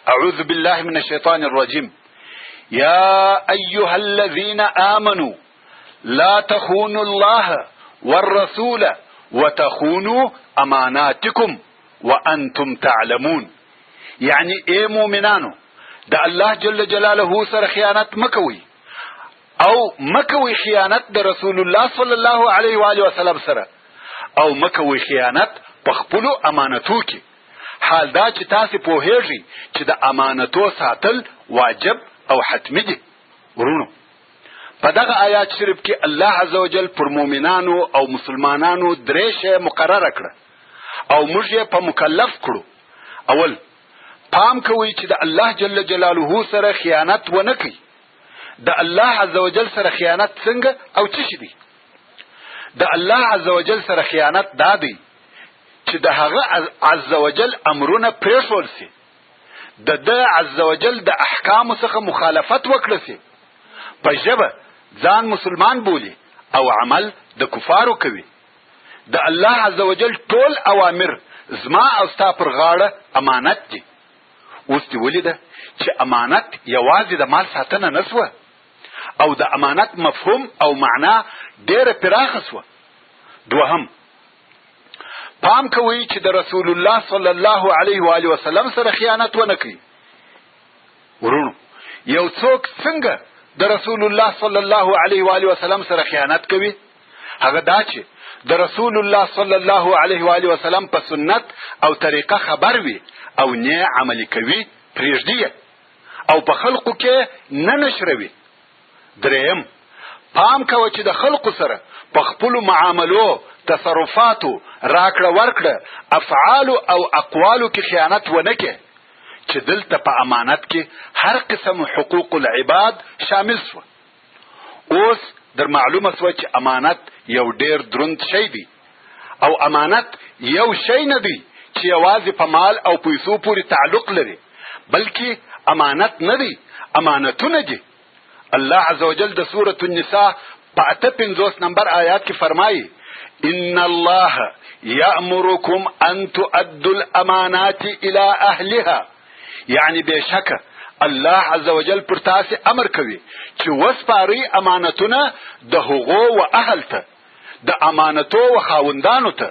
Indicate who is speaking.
Speaker 1: اعوذ بالله من الشيطان الرجيم. يا أيها الذين آمنوا لا تخونوا الله والرسول وتخونوا اماناتكم وانتم تعلمون. یعنی اے مومنانو د الله جل جلاله سره خیانت مکوئ او مکوئ خیانت د رسول الله صلی الله علیه و آله وسلم سره او مکوئ خیانت په خپل امانتو کې. حال دا چې تاسو پوهیږئ چې د امانتو ساتل واجب او حتمی دي. ورونو په دغه آیات شریف کې الله عزوجل پر مؤمنانو او مسلمانانو درې شی مقرره کړه او موږ یې په مکلف کړو. اول، پام کوئ چې د الله جل جلاله سره خیانت ونه کړئ. د الله عزوجل سره خیانت څنګه او څه شي دي؟ د الله عزوجل سره خیانت دا دی چې د هغه عزوجل امرونه پرېښول سي، د ده عزوجل د احکامو څخه مخالفت وکړه سي، په ژبه ځان مسلمان بولي او عمل د کفارو کوي. د الله عزوجل ټول اوامر زما او ستا پر غاړه امانت دي. اوس دې ولیده چې امانت یوازې د مال ساتنه نسوه او د امانت مفهوم او معنا ډیره پراخه سوه. دوهم، پام کوئ چې د رسول الله صلی الله علیه و آله وسلم سره خیانت ونه کړئ. ورونو یو څوک څنګه د رسول الله صلی الله علیه و آله وسلم سره خیانت کوي؟ هغه دا چې د رسول الله صلی الله علیه و آله وسلم په سنت او طریقه خبر وي او نه عملی کوي، پرېږدي او په خلقو کې نه نشروي. دریم، پام کوه چې د خلقو سره په خپلو معاملو، تصرفاتو، راکړه ورکړه، افعالو او اقوالو کې خیانت ونه کې، چې دلته په امانت کې هر قسم حقوق العباد شامل سو. اوس در معلومه سو چې امانت یو ډیر دروند شی دی او امانت یو شی نه دی چې یوازې په مال او پیسو پورې تعلق لري، بلکې امانت نه دی، امانتونه دي. الله عزوجل د سورة النساء په 58 نمبر آیات کې فرمایي: ان الله یأمرکم ان تؤدوا الامانات الى اهلها. یعنی بشکه الله عزوجل پر تاسو امر کوي چې وسپاري امانتونه د هغو و اهل ته، د امانتو و خاوندانو ته.